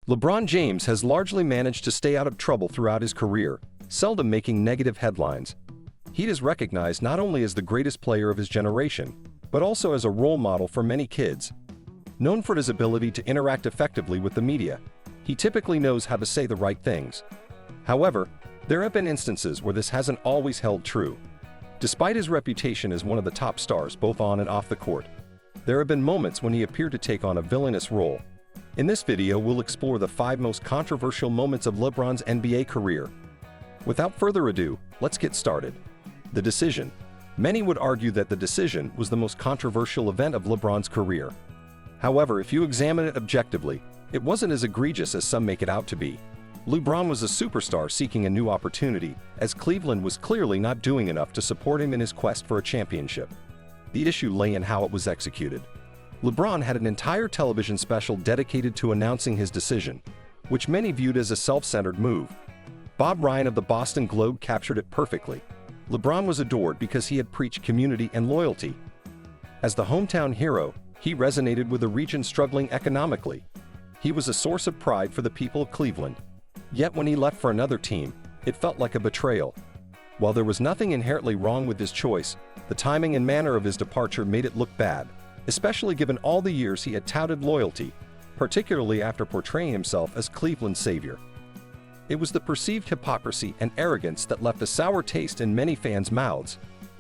LeBron James has largely managed to stay out of trouble throughout his career, seldom making negative headlines. He is recognized not only as the greatest player of his generation, but also as a role model for many kids. Known for his ability to interact effectively with the media, he typically knows how to say the right things. However, there have been instances where this hasn't always held true. Despite his reputation as one of the top stars both on and off the court, there have been moments when he appeared to take on a villainous role. In this video, we'll explore the 5 most controversial moments of LeBron's NBA career. Without further ado, let's get started. The decision. Many would argue that the decision was the most controversial event of LeBron's career. However, if you examine it objectively, it wasn't as egregious as some make it out to be. LeBron was a superstar seeking a new opportunity, as Cleveland was clearly not doing enough to support him in his quest for a championship. The issue lay in how it was executed. LeBron had an entire television special dedicated to announcing his decision, which many viewed as a self-centered move. Bob Ryan of the Boston Globe captured it perfectly. LeBron was adored because he had preached community and loyalty. As the hometown hero, he resonated with a region struggling economically. He was a source of pride for the people of Cleveland. Yet when he left for another team, it felt like a betrayal. While there was nothing inherently wrong with his choice, the timing and manner of his departure made it look bad, especially given all the years he had touted loyalty, particularly after portraying himself as Cleveland's savior. It was the perceived hypocrisy and arrogance that left a sour taste in many fans' mouths.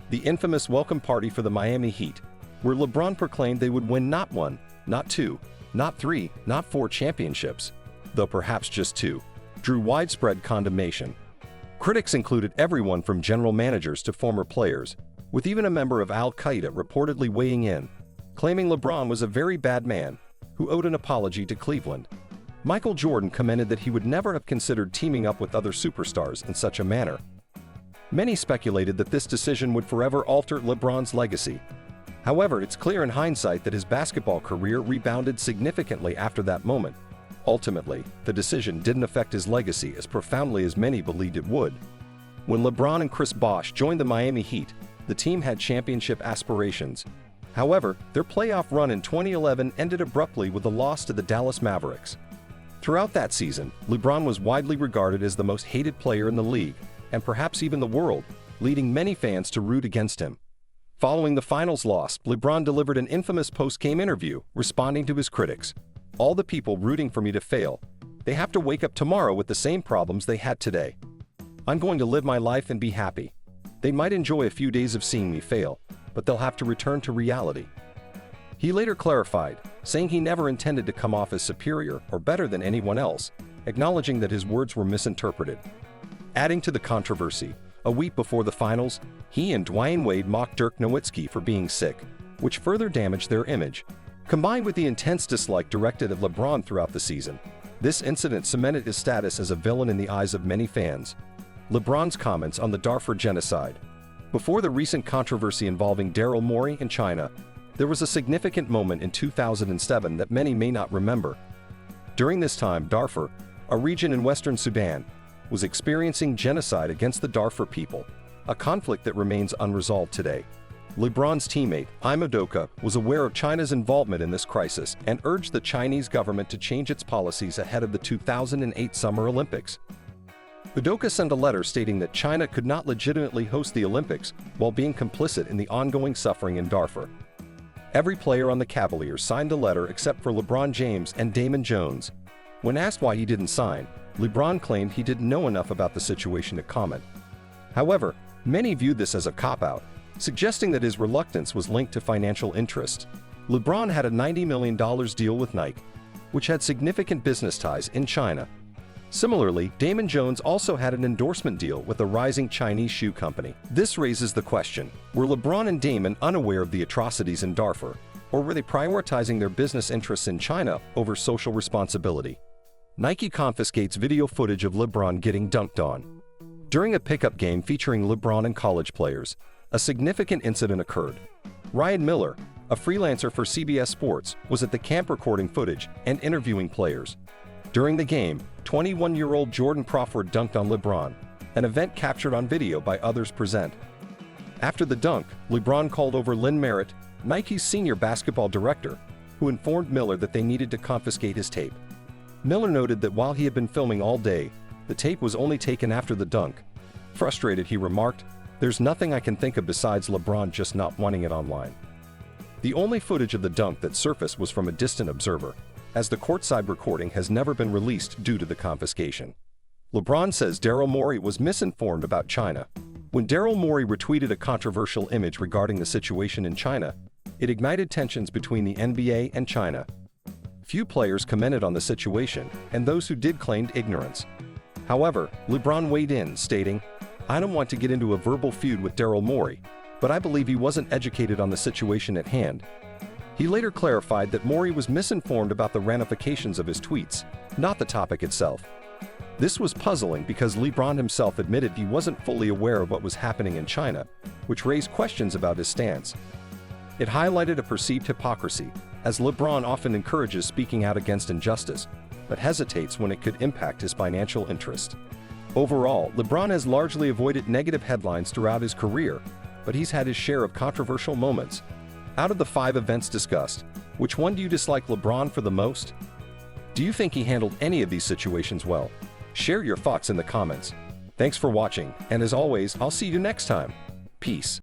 The infamous welcome party for the Miami Heat, where LeBron proclaimed they would win not 1, not 2, not 3, not 4 championships, though perhaps just 2, drew widespread condemnation. Critics included everyone from general managers to former players, with even a member of Al-Qaeda reportedly weighing in, claiming LeBron was a very bad man who owed an apology to Cleveland. Michael Jordan commented that he would never have considered teaming up with other superstars in such a manner. Many speculated that this decision would forever alter LeBron's legacy. However, it's clear in hindsight that his basketball career rebounded significantly after that moment. Ultimately, the decision didn't affect his legacy as profoundly as many believed it would. When LeBron and Chris Bosh joined the Miami Heat, the team had championship aspirations. However, their playoff run in 2011 ended abruptly with a loss to the Dallas Mavericks. Throughout that season, LeBron was widely regarded as the most hated player in the league, and perhaps even the world, leading many fans to root against him. Following the finals loss, LeBron delivered an infamous post-game interview, responding to his critics. "All the people rooting for me to fail, they have to wake up tomorrow with the same problems they had today. I'm going to live my life and be happy. They might enjoy a few days of seeing me fail, but they'll have to return to reality." He later clarified, saying he never intended to come off as superior or better than anyone else, acknowledging that his words were misinterpreted. Adding to the controversy, a week before the finals, he and Dwyane Wade mocked Dirk Nowitzki for being sick, which further damaged their image. Combined with the intense dislike directed at LeBron throughout the season, this incident cemented his status as a villain in the eyes of many fans. LeBron's comments on the Darfur Genocide. Before the recent controversy involving Daryl, Morey, and China, there was a significant moment in 2007 that many may not remember. During this time, Darfur, a region in western Sudan, was experiencing genocide against the Darfur people, a conflict that remains unresolved today. LeBron's teammate, Udoka, was aware of China's involvement in this crisis and urged the Chinese government to change its policies ahead of the 2008 Summer Olympics. Udoka sent a letter stating that China could not legitimately host the Olympics while being complicit in the ongoing suffering in Darfur. Every player on the Cavaliers signed the letter except for LeBron James and Damon Jones. When asked why he didn't sign, LeBron claimed he didn't know enough about the situation to comment. However, many viewed this as a cop-out, suggesting that his reluctance was linked to financial interest. LeBron had a $90 million deal with Nike, which had significant business ties in China. Similarly, Damon Jones also had an endorsement deal with a rising Chinese shoe company. This raises the question, were LeBron and Damon unaware of the atrocities in Darfur, or were they prioritizing their business interests in China over social responsibility? Nike confiscates video footage of LeBron getting dunked on. During a pickup game featuring LeBron and college players, a significant incident occurred. Ryan Miller, a freelancer for CBS Sports, was at the camp recording footage and interviewing players. During the game, 21-year-old Jordan Crawford dunked on LeBron, an event captured on video by others present. After the dunk, LeBron called over Lynn Merritt, Nike's senior basketball director, who informed Miller that they needed to confiscate his tape. Miller noted that while he had been filming all day, the tape was only taken after the dunk. Frustrated, he remarked, "There's nothing I can think of besides LeBron just not wanting it online." The only footage of the dunk that surfaced was from a distant observer, as the courtside recording has never been released due to the confiscation. LeBron says Daryl Morey was misinformed about China. When Daryl Morey retweeted a controversial image regarding the situation in China, it ignited tensions between the NBA and China. Few players commented on the situation, and those who did claimed ignorance. However, LeBron weighed in, stating, "I don't want to get into a verbal feud with Daryl Morey, but I believe he wasn't educated on the situation at hand." He later clarified that Morey was misinformed about the ramifications of his tweets, not the topic itself. This was puzzling because LeBron himself admitted he wasn't fully aware of what was happening in China, which raised questions about his stance. It highlighted a perceived hypocrisy, as LeBron often encourages speaking out against injustice, but hesitates when it could impact his financial interest. Overall, LeBron has largely avoided negative headlines throughout his career, but he's had his share of controversial moments. Out of the 5 events discussed, which one do you dislike LeBron for the most? Do you think he handled any of these situations well? Share your thoughts in the comments. Thanks for watching, and as always, I'll see you next time. Peace.